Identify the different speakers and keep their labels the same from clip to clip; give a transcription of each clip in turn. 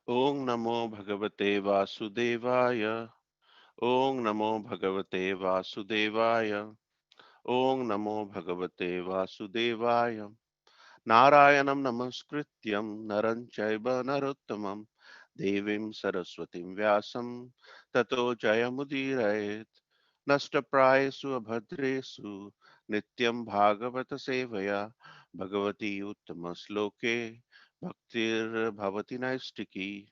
Speaker 1: Om Namo Bhagavate Vasudevaya. Om Namo Bhagavate Vasudevaya. Om Namo Bhagavate Vasudevaya. Narayanam Namaskrityam Naran Chaiva Narottamam Devim Saraswatim Vyasam Tato Jayamudirayet Nashtaprayesu Abhadresu Nityam Bhagavata Sevaya Bhagavati Uttama Sloke Bhaktir Bhavati Naistiki.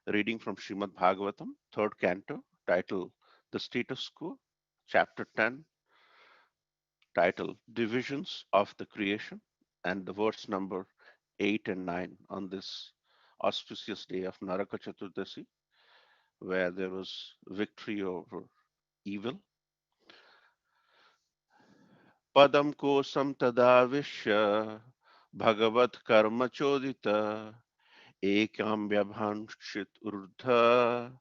Speaker 1: Reading from Srimad Bhagavatam, 3rd Canto, title The Status Quo, Chapter 10, title Divisions of the Creation, and the verse number 8 and 9 on this auspicious day of Naraka Chaturdasi, where there was victory over evil. Padam kosam tadavishya bhagavat karma chodita ekam vyabhanshit urdha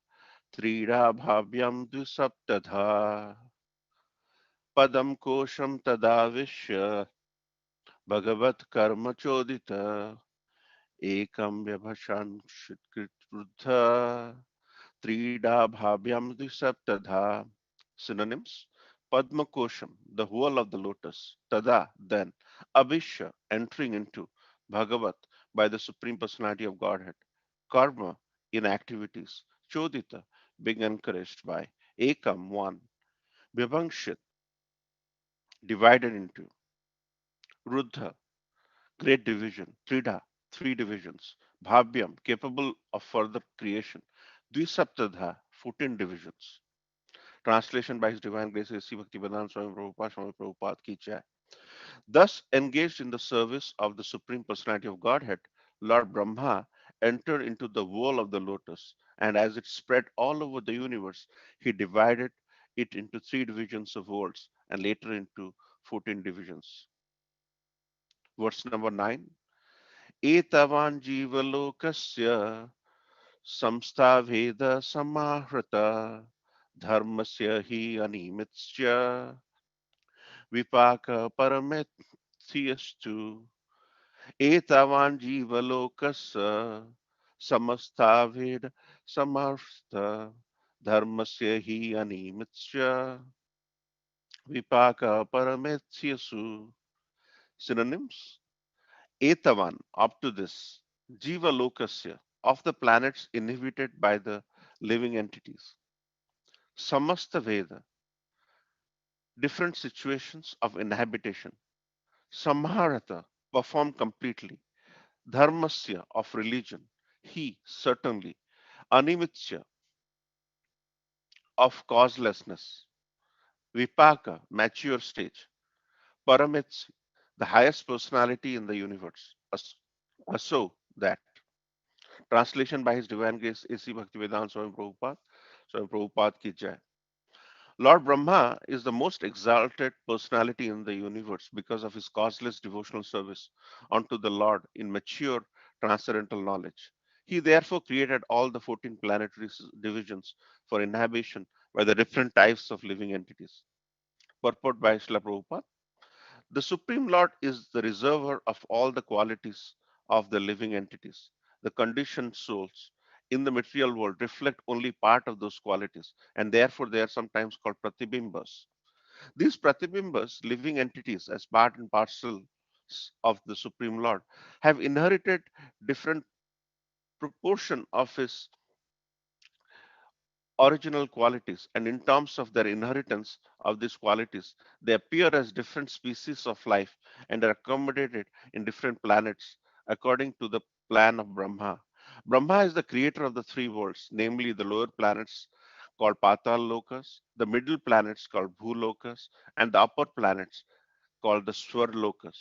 Speaker 1: trida bhavyam dvisaptadha padam kosham tadavishya bhagavat karma chodita ekam vyabhanshit urdha trida bhavyam dvisaptadha. Synonyms: Padma Kosham, the whole of the lotus; Tada, then; Abhishya, entering into; Bhagavat, by the Supreme Personality of Godhead; Karma, in activities; Chodita, being encouraged by; Ekam, one; Vibhangshit, divided into; Ruddha, great division; Trida, three divisions; Bhavyam, capable of further creation; Dvisaptadha, 14 divisions. Translation by His Divine Grace A.C. Bhaktivedanta Swami Prabhupada, Swami Prabhupada Ki Jai. Thus engaged in the service of the Supreme Personality of Godhead, Lord Brahma entered into the whorl of the lotus, and as it spread all over the universe, he divided it into three divisions of worlds and later into 14 divisions. Verse number 9. Etavan jivalokasya samstha samahrata dharmasya hi animitsya vipaka paramethiyastu Etavan jivalokasa samastaved samartha dharmasya hi animitsya vipaka parametsyasu. Synonyms: Etavan, up to this; jivalokasya, of the planets inhabited by the living entities; samasta veda, different situations of inhabitation; samharata, performed completely; dharmasya, of religion; he, certainly; animitsya, of causelessness; vipaka, mature stage; paramits, the highest personality in the universe; aso, that. Translation by His Divine Grace A.C. Bhaktivedanta Swami Prabhupada, Swami Prabhupada Ki Jai. Lord Brahma is the most exalted personality in the universe because of his causeless devotional service unto the Lord in mature transcendental knowledge. He therefore created all the 14 planetary divisions for inhabitation by the different types of living entities. Purport by Srila Prabhupada. The Supreme Lord is the reservoir of all the qualities of the living entities. The conditioned souls in the material world reflect only part of those qualities, and therefore they are sometimes called pratibimbas. These pratibimbas, living entities as part and parcel of the Supreme Lord, have inherited different proportion of his original qualities, and in terms of their inheritance of these qualities, they appear as different species of life and are accommodated in different planets according to the plan of Brahma. Brahma is the creator of the three worlds, namely the lower planets called Patal Lokas, the middle planets called Bhulokas, and the upper planets called the Swar Lokas.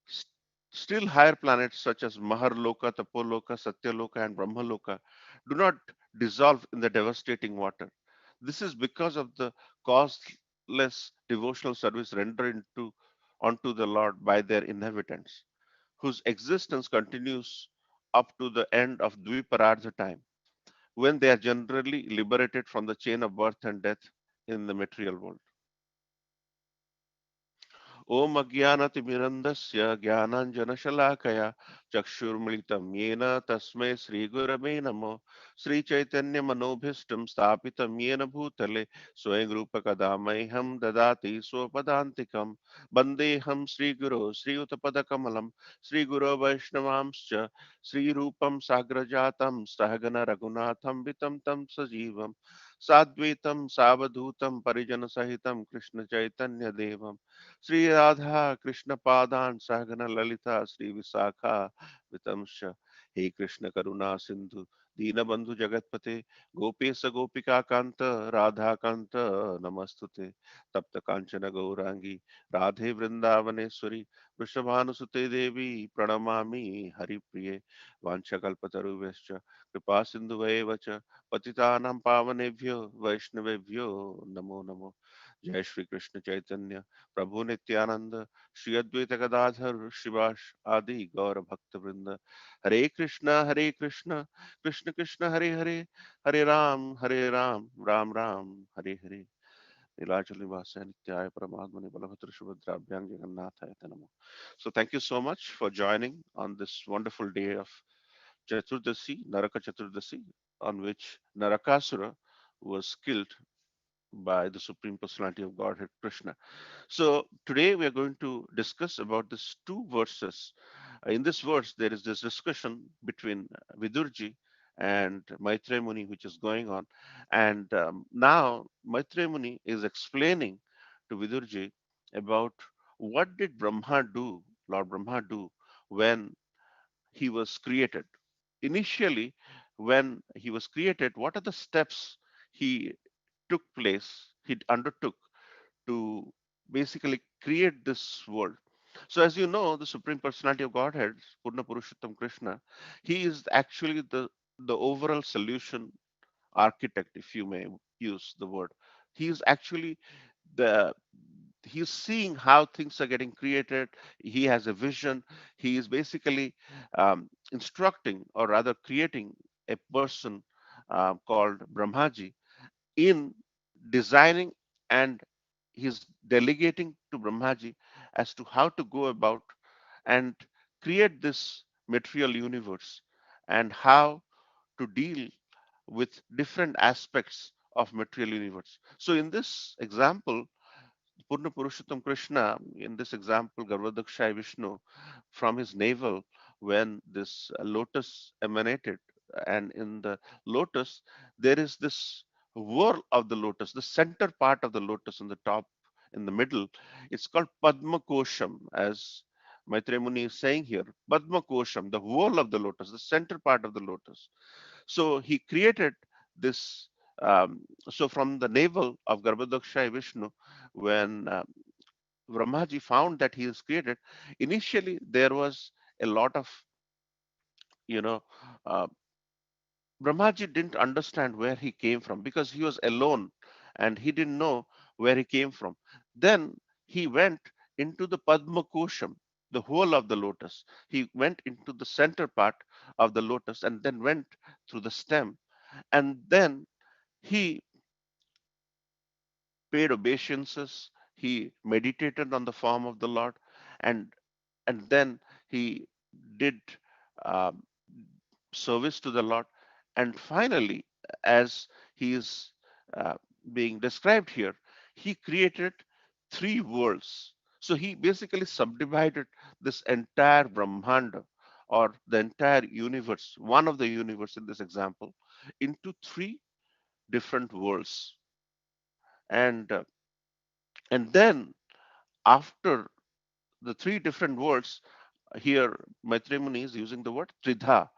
Speaker 1: S- Still higher planets such as Maharloka, Tapoloka, Satyaloka, and Brahmaloka do not dissolve in the devastating water. This is because of the causeless devotional service rendered unto the Lord by their inhabitants, whose existence continues up to the end of Dviparartha time, when they are generally liberated from the chain of birth and death in the material world. ओम अज्ञानतिमिरन्दस्य ज्ञानाञ्जनशलाकया चक्षुर्मिलितं येन तस्मै श्रीगुरवे नमः। श्रीचैतन्यमनोभीष्टं स्थापितं येन भूतले स्वयं रूपकदा मह्यं ददाति स्वपदान्तिकं। वन्देऽहं श्रीगुरो श्रीयुतपदकमलं श्रीगुरो वैष्णवांश्च श्रीरूपं साग्रजातं सहगण रघुनाथं वितं तं सजीवं साद्वैतं सावधूतं परिजनसहितं कृष्णचैतन्यदेवं श्री राधा कृष्ण पादान सहगण ललिता श्री विशाखा वितंश। हे कृष्ण करुणा सिंधु दीनबंधु जगतपते गोपेश गोपिका कांत राधा कांत नमस्तुते। तप्त कांचन गौरांगी राधे वृंदावनेश्वरी वृषभानुसुते देवी प्रणमामि हरिप्रिये। वाञ्छकल्पतरुभ्यश्च कृपा सिन्धुभैव च पतितानां पावनेभ्यो वैष्णवेभ्यो नमो नमो। जय श्री कृष्ण चैतन्य प्रभु नित्यानंद श्री अद्वैत गदाधर शिवास आदि गौर भक्त वृंद। हरे कृष्ण कृष्ण कृष्ण हरे हरे हरे राम राम राम हरे हरे। नीलाचल निवास नित्याय परमात्मने बलभद्र सुभद्राभ्यां जगन्नाथाय ते नमः। So thank you so much for joining on this wonderful day of Chaturdasi, Naraka Chaturdasi, on which Narakasura was killed by the Supreme Personality of Godhead Krishna. So today we are going to discuss about these two verses. In this verse, there is this discussion between Vidurji and Maitreya Muni, which is going on. And now Maitreya Muni is explaining to Vidurji about what did Brahma do, Lord Brahma do, when he was created. Initially, when he was created, what are the steps he he undertook to basically create this world. So, as you know, the Supreme Personality of Godhead, Purna Purushottam Krishna, he is actually the overall solution architect, if you may use the word. He is actually the he's seeing how things are getting created. He has a vision. He is basically instructing, or rather creating, a person called Brahmaji in designing, and he's delegating to Brahmaji as to how to go about and create this material universe and how to deal with different aspects of material universe. So in this example, Purna Purushottam Krishna, in this example, Garvadakshai Vishnu, from his navel, when this lotus emanated, and in the lotus, there is this whirl of the lotus, the center part of the lotus in the top, in the middle. It's called Padma Kosham, as Maitreya Muni is saying here. Padma Kosham, the whirl of the lotus, the center part of the lotus. So he created this. So from the navel of Garbhodakshai Vishnu, when Brahmaji found that he is created, initially there was a lot of, you know, uh, Brahmaji didn't understand where he came from because he was alone and he didn't know where he came from. Then he went into the Padma Kosham, the whole of the lotus. He went into the center part of the lotus and then went through the stem. And then he paid obeisances. He meditated on the form of the Lord, and then he did um, service to the Lord. And finally, as he is uh, being described here, he created three worlds. So he basically subdivided this entire Brahmanda, or the entire universe, one of the universe in this example, into three different worlds. And then after the three different worlds, here Maitreya Muni is using the word tridha.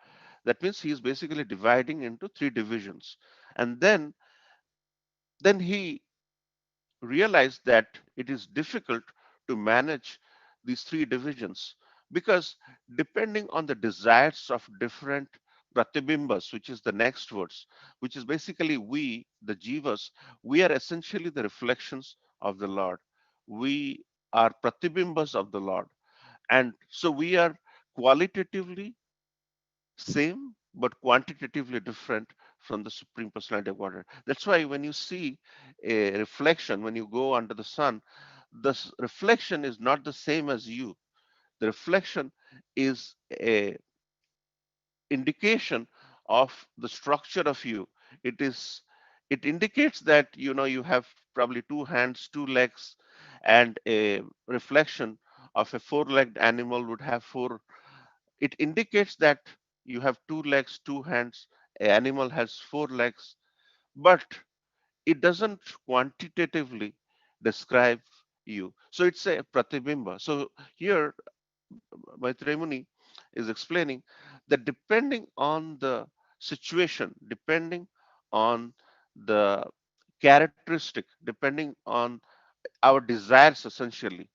Speaker 1: That means he is basically dividing into three divisions. And then he realized that it is difficult to manage these three divisions, because depending on the desires of different pratibimbas, which is the next words, which is basically we, the jivas, we are essentially the reflections of the Lord. We are pratibimbas of the Lord. And so we are qualitatively same but quantitatively different from the Supreme Personality of Godhead. That's why when you see a reflection, when you go under the sun, the reflection is not the same as you. The reflection is a indication of the structure of you. It is, it indicates that you have probably two hands, two legs, and a reflection of a four-legged animal would have four. It indicates that you have two legs, two hands. An animal has four legs, but it doesn't quantitatively describe you. So it's a pratibimba. So here Maitremuni is explaining that depending on the situation, depending on the characteristic, depending on our desires, essentially,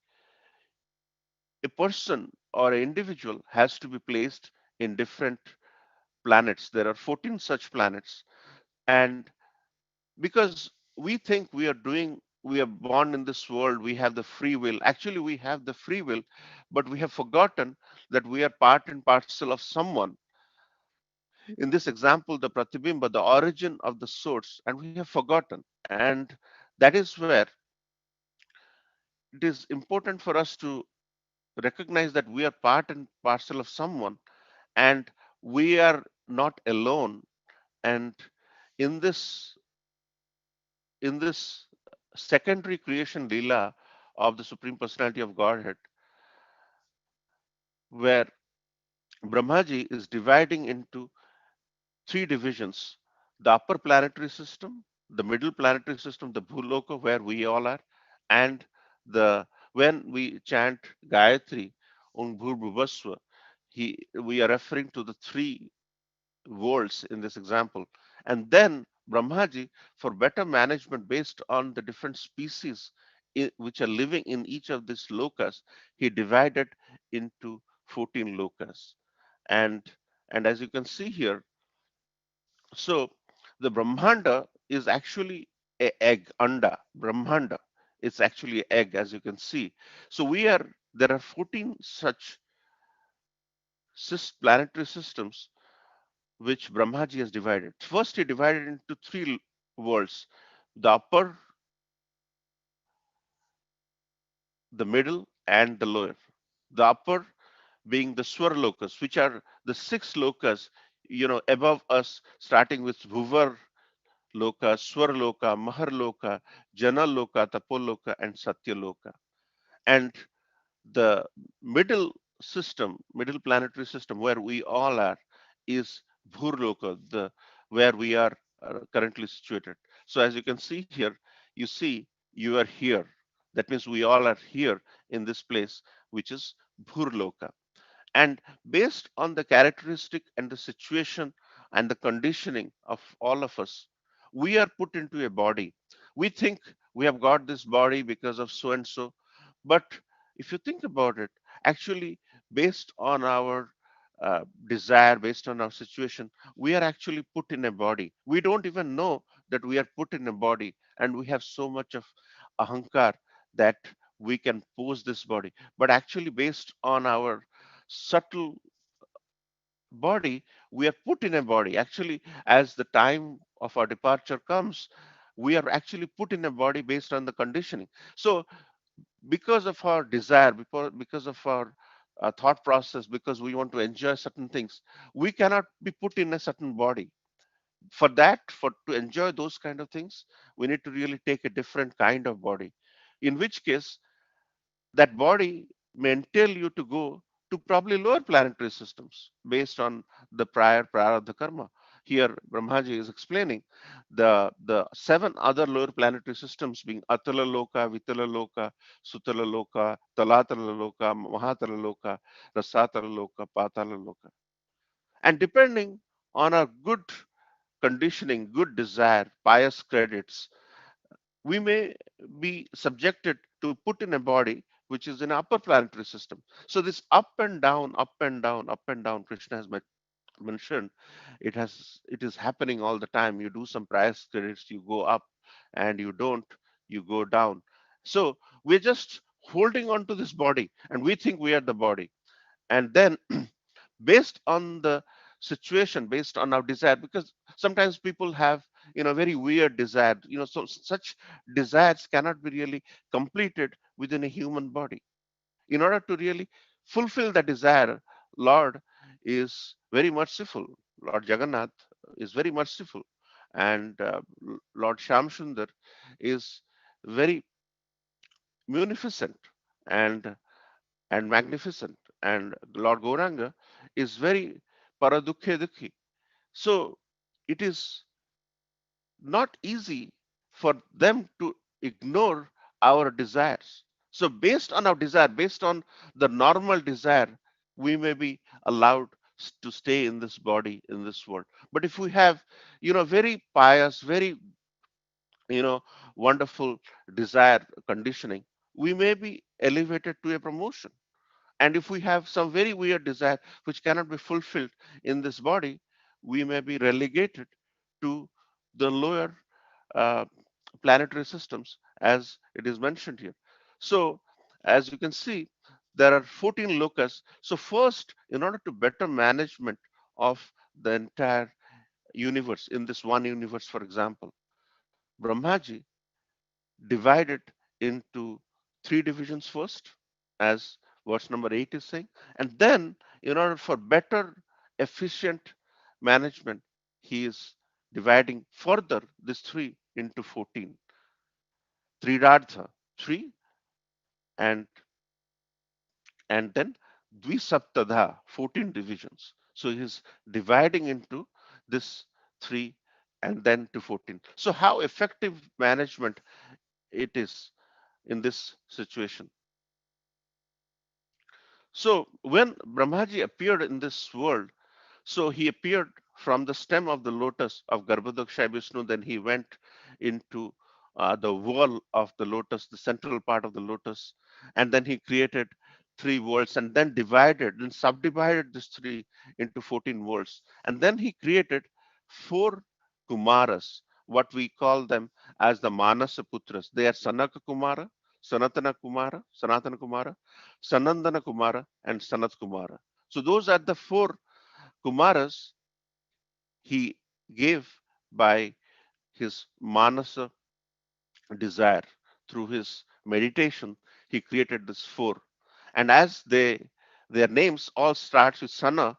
Speaker 1: a person or an individual has to be placed in different planets. There are 14 such planets. And because we think we are born in this world, we have the free will. Actually, we have the free will, but we have forgotten that we are part and parcel of someone. In this example, the pratibimba, the origin of the source, and we have forgotten. And that is where it is important for us to recognize that we are part and parcel of someone, and we are not alone. And in this in this secondary creation lila of the Supreme Personality of Godhead, where Brahmaji is dividing into three divisions: the upper planetary system, the middle planetary system, the Bhuloka, where we all are, and the when we chant Gayatri, Om Bhur we are referring to the three worlds in this example. And then Brahmaji, for better management based on the different species which are living in each of these lokas, he divided into 14 lokas. And and as you can see here, so the Brahmanda is actually a egg, anda, Brahmanda. It's actually an egg, as you can see. So there are 14 such planetary systems which Brahmaji has divided. First, he divided into three worlds: the upper, the middle, and the lower. The upper being the Swarlokas, which are the six lokas, above us, starting with Bhuvar Loka, Swarloka, Maharloka, Janaloka, Tapoloka, and Satyaloka. And the middle middle planetary system where we all are is Bhurloka, the where we are currently situated. So as you can see here, you see you are here. That means we all are here in this place, which is Bhurloka. And based on the characteristic and the situation and the conditioning of all of us, we are put into a body. We think we have got this body because of so and so. But if you think about it, actually, based on our desire, based on our situation, we are actually put in a body. We don't even know that we are put in a body, and we have so much of ahankar that we can pose this body. But actually, based on our subtle body, we are put in a body. Actually, as the time of our departure comes, we are actually put in a body based on the conditioning. So because of our desire, because of our thought process, because we want to enjoy certain things, we cannot be put in a certain body. For that, for to enjoy those kind of things, we need to really take a different kind of body, in which case that body may entail you to go to probably lower planetary systems based on the prior prarabdha karma. Here, Brahmaji is explaining the seven other lower planetary systems being Atala Loka, Vitala Loka, Sutala Loka, Talatala Loka, Mahatala Loka, Rasatala Loka, Patala Loka. And depending on our good conditioning, good desire, pious credits, we may be subjected to put in a body which is in upper planetary system. So this up and down, up and down, up and down, Krishna has mentioned, it is happening all the time. You do some prior credits, you go up, and you don't, you go down. So we're just holding on to this body, and we think we are the body. And then based on the situation, based on our desire, because sometimes people have very weird desire. So such desires cannot be really completed within a human body. In order to really fulfill the desire, Lord is very merciful. Lord Jagannath is very merciful, and Lord Shamsundar is very munificent and magnificent, and Lord Gauranga is very paradukhe dukhi. So it is not easy for them to ignore our desires. So, based on our desire, based on the normal desire, we may be allowed to stay in this body, in this world. But if we have, very pious, very, you know, wonderful desire conditioning, we may be elevated to a promotion. And if we have some very weird desire which cannot be fulfilled in this body, we may be relegated to the lower uh, planetary systems, as it is mentioned here. So, as you can see, there are 14 lokas. So, first, in order to better management of the entire universe, in this one universe, for example, Brahmaji divided into three divisions first, as verse number 8 is saying. And then, in order for better, efficient management, he is dividing further this three into 14. Tridhartha, three, and then Dvisaptadha, 14 divisions. So he's dividing into this three and then to 14. So how effective management it is in this situation. So when Brahmaji appeared in this world, so he appeared from the stem of the lotus of Garbhodaksha Vishnu, then he went into the wall of the lotus, the central part of the lotus, and then he created three worlds and then divided and subdivided this three into 14 worlds. And then he created four Kumaras, what we call them as the Manasa Putras. They are Sanaka Kumara, Sanatana Kumara, Sanandana Kumara, and Sanat Kumara. So those are the four Kumaras he gave by his Manasa desire. Through his meditation, he created this four. And as their names all starts with Sana,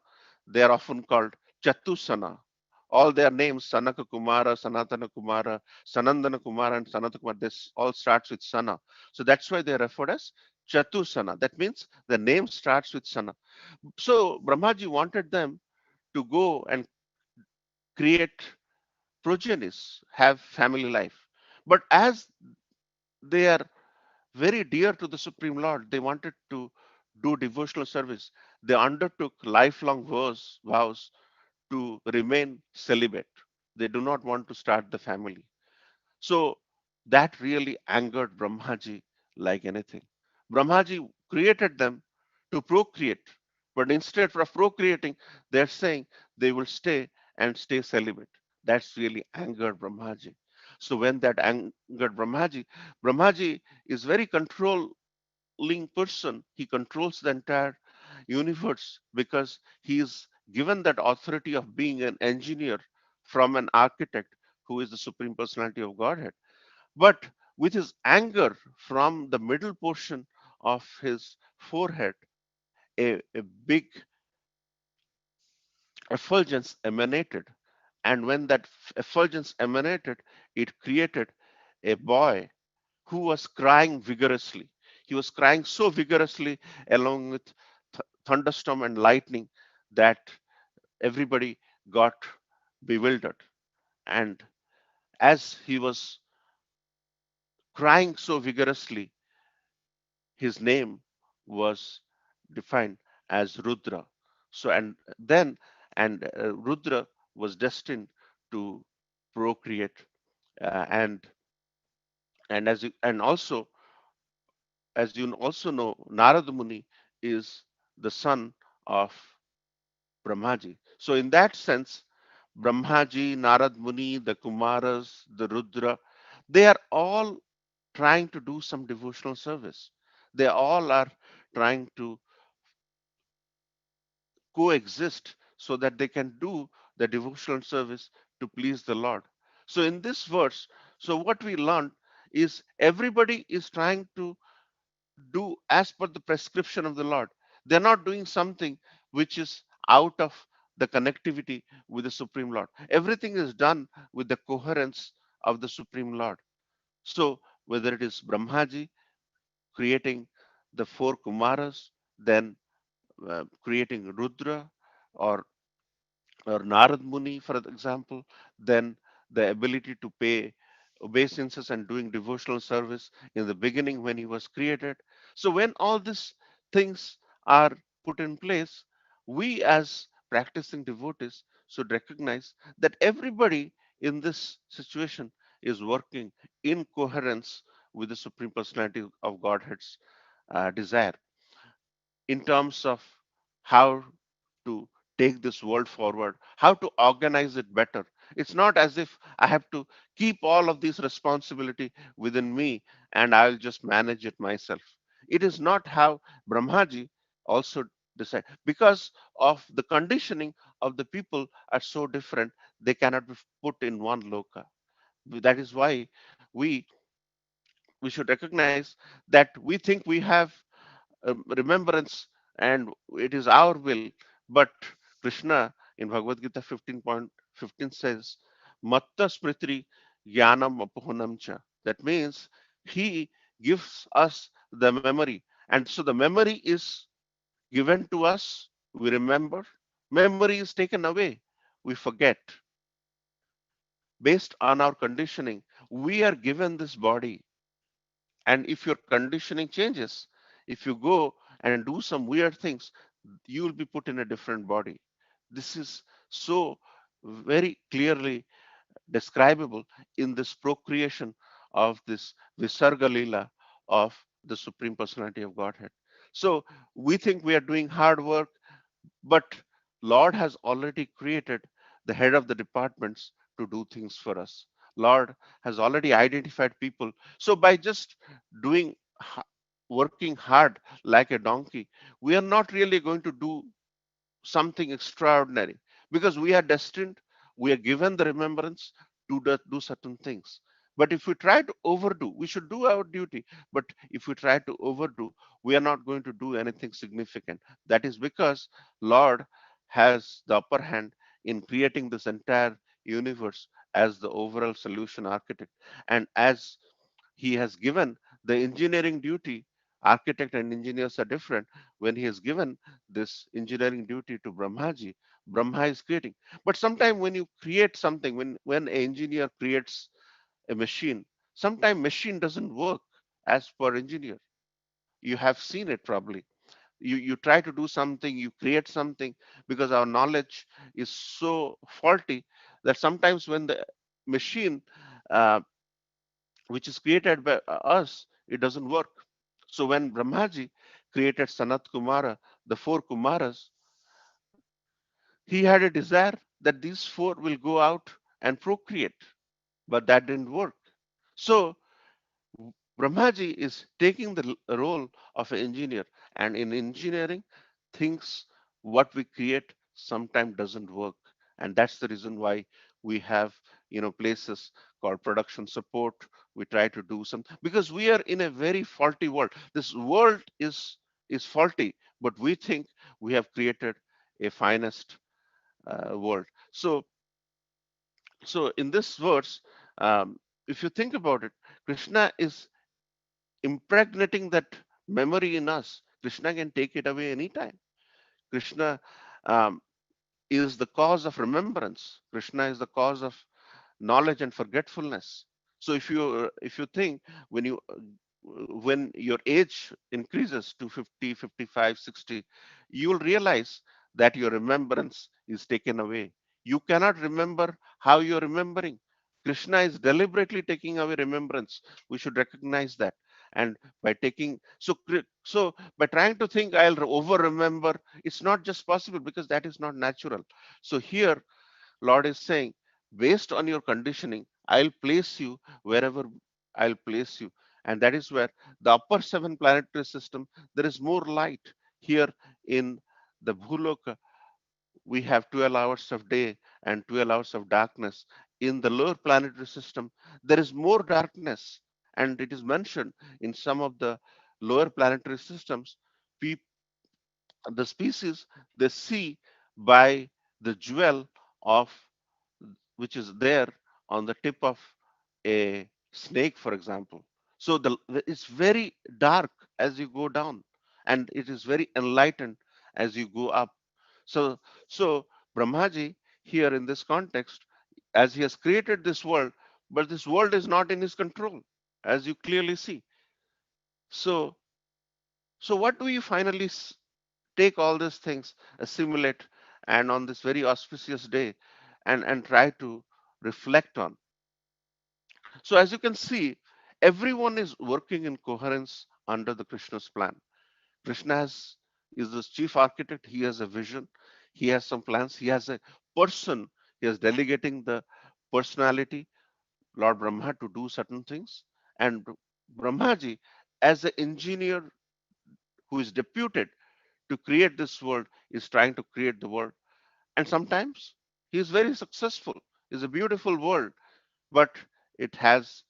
Speaker 1: they are often called Chatusana. All their names, Sanaka Kumara, Sanatana Kumara, Sanandana Kumara, and Sanata Kumara, this all starts with Sana. So that's why they are referred as Chatusana. That means the name starts with Sana. So Brahmaji wanted them to go and create progenies, have family life. But as they are very dear to the Supreme Lord, they wanted to do devotional service. They undertook lifelong vows to remain celibate. They do not want to start the family. So that really angered Brahmaji like anything. Brahmaji created them to procreate, but instead of procreating, they're saying they will stay and stay celibate. That's really angered Brahmaji. So when that angered Brahmaji, Brahmaji is very controlling person. He controls the entire universe because he is given that authority of being an engineer from an architect who is the supreme personality of Godhead. But with his anger from the middle portion of his forehead, a big effulgence emanated. And when that effulgence emanated, it created a boy who was crying vigorously. He was crying so vigorously along with thunderstorm and lightning that everybody got bewildered. And as he was crying so vigorously, his name was defined as Rudra. So and Rudra was destined to procreate, and and also, as you also know, Narada Muni is the son of Brahmaji. So in that sense, Brahmaji, Narad Muni, the Kumaras, the Rudra, they are all trying to do some devotional service. They all are trying to coexist so that they can do the devotional service to please the Lord. So in this verse, so what we learned is everybody is trying to do as per the prescription of the Lord. They're not doing something which is out of the connectivity with the Supreme Lord. Everything is done with the coherence of the Supreme Lord. So whether it is Brahmaji creating the four Kumaras, then creating Rudra, or Narad Muni, for example, then the ability to pay obeisances and doing devotional service in the beginning when he was created. So when all these things are put in place, we as practicing devotees should recognize that everybody in this situation is working in coherence with the Supreme Personality of Godhead's desire in terms of how to take this world forward, how to organize it better. It's not as if I have to keep all of this responsibility within me and I'll just manage it myself. It is not how Brahmaji also decide, because of the conditioning of the people are so different, they cannot be put in one loka. That is why we we should recognize that we think we have remembrance and it is our will. But Krishna in Bhagavad Gita 15.15 says, Matta Smritri Jnanam Apohanam cha. That means he gives us the memory. And so the memory is given to us, we remember. Memory is taken away, we forget. Based on our conditioning, we are given this body. And if your conditioning changes, if you go and do some weird things, you will be put in a different body. This is so very clearly describable in this procreation of this Visarga Lila of the Supreme Personality of Godhead. So we think we are doing hard work, but Lord has already created the head of the departments to do things for us. Lord has already identified people. So by just doing working hard like a donkey, we are not really going to do something extraordinary, because we are destined, we are given the remembrance to do certain things. But if we try to overdo, we should do our duty. But if we try to overdo, we are not going to do anything significant. That is because Lord has the upper hand in creating this entire universe as the overall solution architect. And as he has given the engineering duty, architect and engineers are different. When he has given this engineering duty to Brahmaji, Brahma is creating. But sometimes when you create something, when an engineer creates a machine, sometimes machine doesn't work as per engineer. You have seen it probably. You try to do something, you create something, because our knowledge is so faulty that sometimes when the machine uh, which is created by us, it doesn't work. So when Brahmaji created Sanat Kumara, the four Kumaras, he had a desire that these four will go out and procreate, but that didn't work. So Brahmaji is taking the role of an engineer, and in engineering, things what we create sometimes doesn't work, and that's the reason why we have places called production support. We try to do some, because we are in a very faulty world. This world is faulty, but we think we have created a finest world. So in this verse, if you think about it, Krishna is impregnating that memory in us. Krishna can take it away anytime. Krishna um, is the cause of remembrance. Krishna is the cause of knowledge and forgetfulness. So if you think, when you when your age increases to 50, 55, 60, you will realize that your remembrance is taken away. You cannot remember how you're remembering. Krishna is deliberately taking away remembrance. We should recognize that. And by taking so by trying to think I'll over remember, it's not just possible, because that is not natural. So here Lord is saying, based on your conditioning, I'll place you wherever I'll place you. And that is where the upper seven planetary system, there is more light. Here in the Bhuloka, we have 12 hours of day and 12 hours of darkness. in the lower planetary system, there is more darkness. And it is mentioned in some of the lower planetary systems, the species they see by the jewel of which is there on the tip of a snake, for example. So it's very dark as you go down, and it is very enlightened as you go up. So, so Brahmaji here in this context, as he has created this world, but this world is not in his control, as you clearly see. So, so what do you finally take all these things, assimilate, and on this very auspicious day, and try to reflect on? So as you can see, everyone is working in coherence under the Krishna's plan. Krishna is the chief architect. He has a vision. He has some plans. He has a person. He is delegating the personality, Lord Brahma, to do certain things. And Brahmaji, as an engineer who is deputed to create this world, is trying to create the world. And sometimes he is very successful. It's a beautiful world, but it has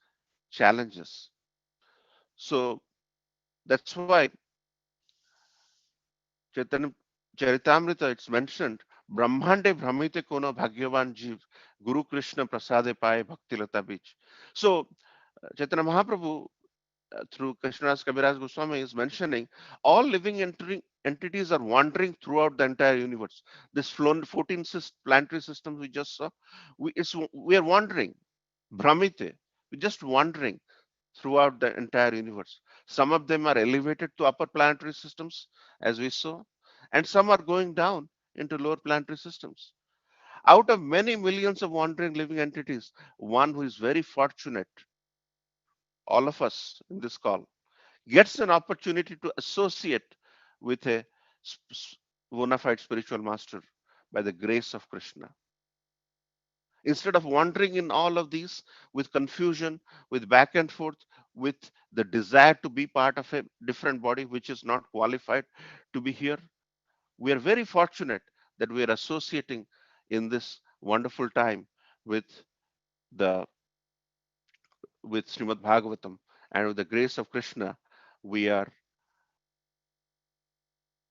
Speaker 1: challenges. So that's why Chaitanya Charitamrita, it's mentioned, Brahmande Brahmite Kono Bhagyavan Jeev, Guru Krishna Prasade Paye Bhakti Lata Beach. So Chaitanya Mahaprabhu, through Krishnadas Kaviraj Goswami, is mentioning all living entities are wandering throughout the entire universe. This 14 planetary systems we just saw, we are wandering, Brahmite, we're just wandering throughout the entire universe. Some of them are elevated to upper planetary systems, as we saw, and some are going down into lower planetary systems. Out of many millions of wandering living entities, one who is very fortunate, all of us in this call, gets an opportunity to associate with a bona fide spiritual master by the grace of Krishna. Instead of wandering in all of these with confusion, with back and forth, with the desire to be part of a different body which is not qualified to be here, we are very fortunate that we are associating in this wonderful time with the with Srimad Bhagavatam, and with the grace of Krishna, we are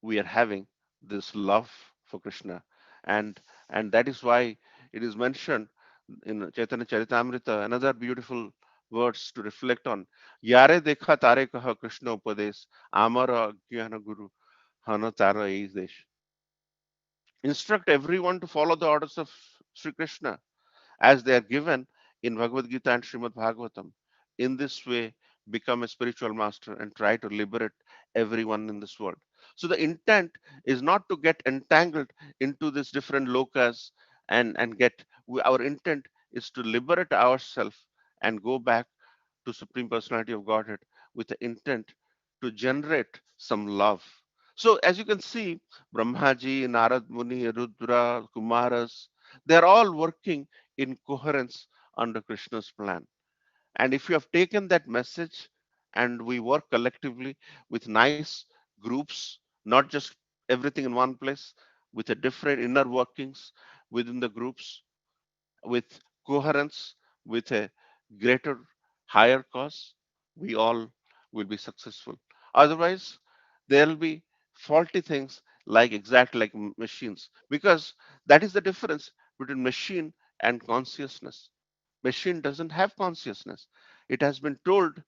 Speaker 1: we are having this love for Krishna, and and that is why it is mentioned in Chaitanya Charitamrita, another beautiful words to reflect on. Yare dekha tare kaha Krishna upades, amara jnana guru hana tara desh. Instruct everyone to follow the orders of Sri Krishna as they are given in Bhagavad Gita and Srimad Bhagavatam. In this way, become a spiritual master and try to liberate everyone in this world. So the intent is not to get entangled into these different lokas and get, our intent is to liberate ourselves and go back to Supreme Personality of Godhead with the intent to generate some love. So as you can see, Brahmaji, Narad Muni, Rudra, Kumaras, they're all working in coherence under Krishna's plan. And if you have taken that message and we work collectively with nice groups, not just everything in one place, with a different inner workings within the groups, with coherence, with a greater, higher cause, we all will be successful. Otherwise, there'll be faulty things like exactly like machines, because that is the difference between machine and consciousness. Machine doesn't have consciousness. It has been told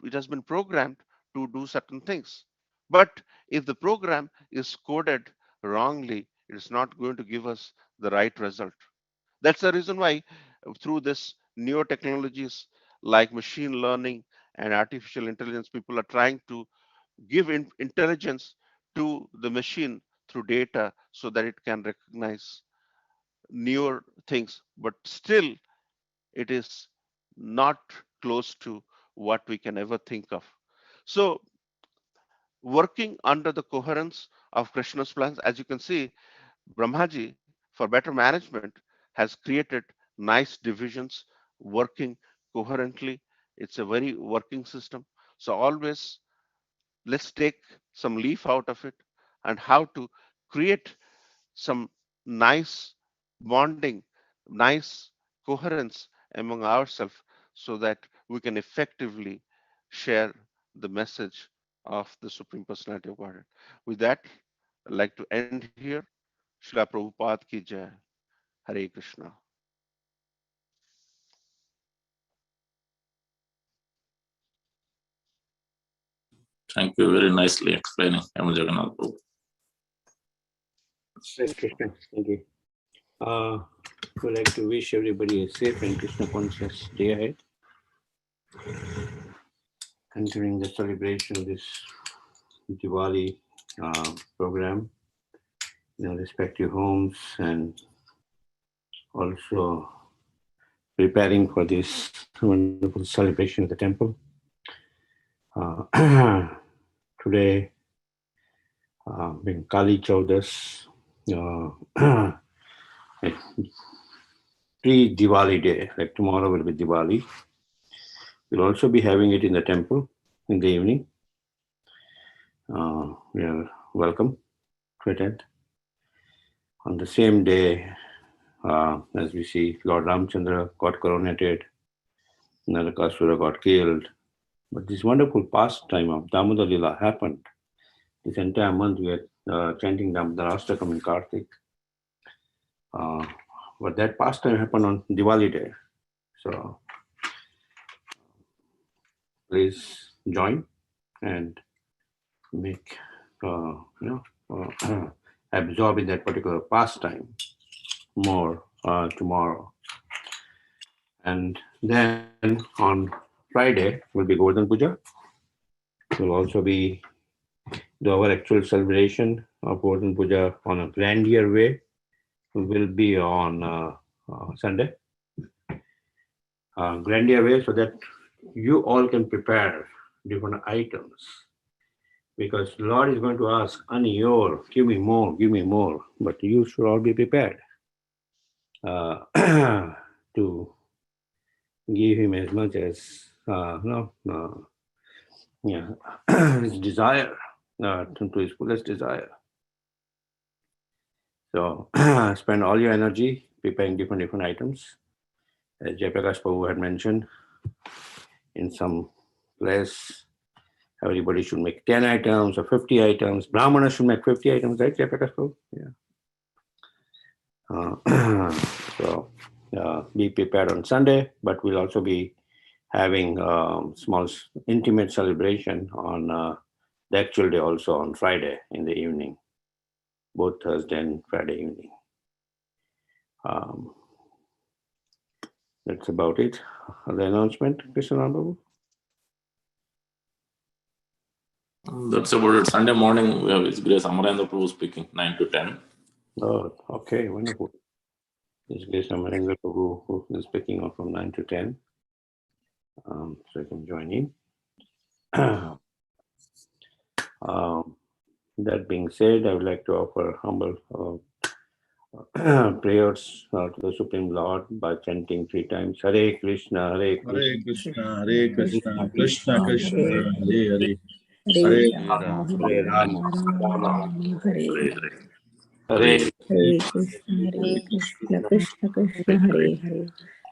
Speaker 1: it has been programmed to do certain things. But if the program is coded wrongly, it is not going to give us the right result. That's the reason why through this newer technologies like machine learning and artificial intelligence, people are trying to give intelligence to the machine through data so that it can recognize newer things, but still it is not close to what we can ever think of. So working under the coherence of Krishna's plans, as you can see, Brahmaji, for better management, has created nice divisions working coherently. It's a very working system. So always let's take some leaf out of it and how to create some nice bonding, nice coherence among ourselves so that we can effectively share the message of the Supreme Personality of Godhead. With that, I'd like to end here. Srila Prabhupada ki jai. Hare Krishna.
Speaker 2: Thank you. Very nicely explaining, Hema Jagańnātha.
Speaker 3: Hare Krishna. Thank you. We'd like to wish everybody a safe and Krishna conscious day ahead. Continuing the celebration of this Diwali program in our respective homes, and also preparing for this wonderful celebration of the temple. Today, being Kali Chaudas, pre-Diwali day, like tomorrow will be Diwali. We'll also be having it in the temple in the evening. We are welcome to attend. On the same day, as we see, Lord Ramchandra got coronated, Narakasura got killed. But this wonderful pastime of Damodar Lila happened. This entire month we are chanting Damodar Ashtakam in Kartik. But that pastime happened on Diwali day. So please join and make, absorb in that particular pastime more tomorrow. And then on Friday will be Govardhan Puja. We'll also be do our actual celebration of Govardhan Puja on a grandeur way. Will be on Sunday. Grandeur way, so that you all can prepare different items. Because Lord is going to ask, Aniyor, give me more. But you should all be prepared to give him as much as his desire, to his fullest desire. So spend all your energy preparing different items. As Jayaprakash Prabhu had mentioned, in some place, everybody should make 10 items or 50 items. Brahmanas should make 50 items, right, Jayaprakash Prabhu? Yeah. So be prepared on Sunday, but we'll also be having small intimate celebration on the actual day, also on Friday in the evening, both Thursday and Friday evening. That's about it. The announcement, Krishna Babu?
Speaker 2: That's about it. Sunday morning, we have His Grace Amarendra Prabhu speaking, 9 to 10.
Speaker 3: Oh, okay, wonderful. His Grace Amarendra Prabhu who is speaking from 9 to 10. So you can join in. That being said, I would like to offer humble prayers to the Supreme Lord by chanting 3 times Hare Krishna, Hare Krishna,
Speaker 4: Hare Krishna, Hare Krishna, Krishna Krishna, Hare Hare, Hare Rama,
Speaker 3: Hare Rama, Rama
Speaker 2: Hare
Speaker 3: Hare
Speaker 5: Hare Krishna, Hare Krishna, Krishna Krishna, Hare Hare,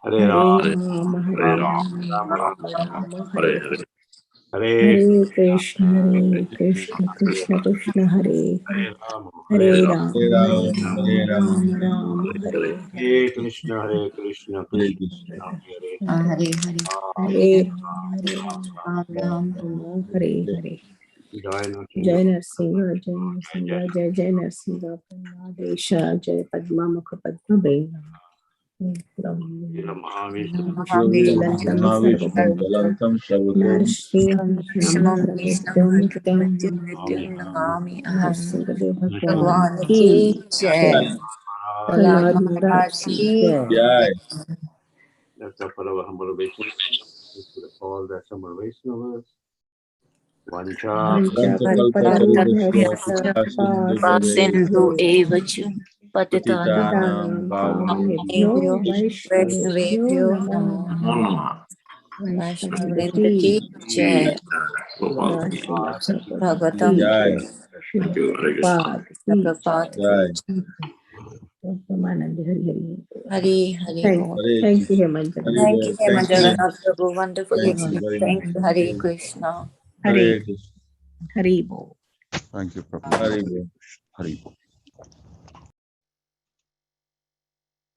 Speaker 3: Hare
Speaker 5: Hare
Speaker 3: Rama,
Speaker 5: Rama, Hare Rama, Rama Hare Hare.
Speaker 3: Hare
Speaker 5: Hare Krishna, Hare Krishna, Krishna Krishna, Hare Hare,
Speaker 3: Rama,
Speaker 5: Hare
Speaker 4: Hare
Speaker 5: Rama,
Speaker 4: Rama,
Speaker 5: Rama Rama, Hare Hare.
Speaker 3: Hare Krishna, Hare Krishna,
Speaker 4: Hare
Speaker 3: Krishna
Speaker 4: Krishna.
Speaker 3: Hare
Speaker 6: Hare
Speaker 5: Hare Rama, Rama Hare Hare.
Speaker 3: Jai
Speaker 5: Jai
Speaker 3: Narasimha.
Speaker 5: Narsimha, Jai Jai Narsimha, Padmadesha, Jai Padma Mukha Padma Bena. Jvalantam
Speaker 4: Mahavishnu,
Speaker 5: Sarvabhaumam
Speaker 4: Jalantam Sarvatom,
Speaker 5: Narsimham Shamam Nityam
Speaker 6: Namami Aham.
Speaker 5: Narsimhadev Bhagwan
Speaker 6: Bhagwan
Speaker 5: ki
Speaker 6: ki
Speaker 5: Jai.
Speaker 6: jai.
Speaker 5: Prahlad
Speaker 6: Prahlad
Speaker 5: Maharaj
Speaker 6: Maharaj
Speaker 5: ki
Speaker 6: ki
Speaker 5: Jai.
Speaker 4: Jai.
Speaker 3: That's a Parava humble obeisance to all the summer Vaishnavas. Vancha
Speaker 5: Vancha
Speaker 4: Kalpatarubhyascha,
Speaker 5: Kalpatarubhyascha
Speaker 4: Kripa
Speaker 5: Kripa
Speaker 6: Sindhu
Speaker 5: Sindhu
Speaker 6: evachu. Patitanam
Speaker 4: Patitanam
Speaker 5: Patitanam
Speaker 4: Pavanebhyo
Speaker 5: Pavanebhyo Vaishnavebhyo
Speaker 6: Vaishnavebhyo
Speaker 5: Namo
Speaker 6: Namo
Speaker 5: Namaha.
Speaker 6: Vaishnavendra
Speaker 5: Vaishnavendra
Speaker 6: ki jai.
Speaker 5: Srila Prabhupada
Speaker 6: Bhagavatam
Speaker 5: ki
Speaker 4: Jai.
Speaker 5: Jai. Srila
Speaker 2: Thank you. Hare Krishna.
Speaker 5: Prabhupada ki
Speaker 6: Prabhupada
Speaker 4: Jai.
Speaker 5: Jai. Brahmanand, Hari Hari.
Speaker 6: Hari Bol.
Speaker 5: Thank you, Hema Jagańnātha.
Speaker 6: Thank you, Hema
Speaker 4: Thank you.
Speaker 6: Jagańnātha Prabhu. Wonderful
Speaker 4: Thank you
Speaker 6: explanation.
Speaker 4: very
Speaker 6: Thank
Speaker 4: much.
Speaker 6: you, Hare Krishna.
Speaker 4: Hare Krishna.
Speaker 5: Hari Bol.
Speaker 7: Thank you, Prabhu.
Speaker 4: Hare Krishna.
Speaker 7: Hari Bol.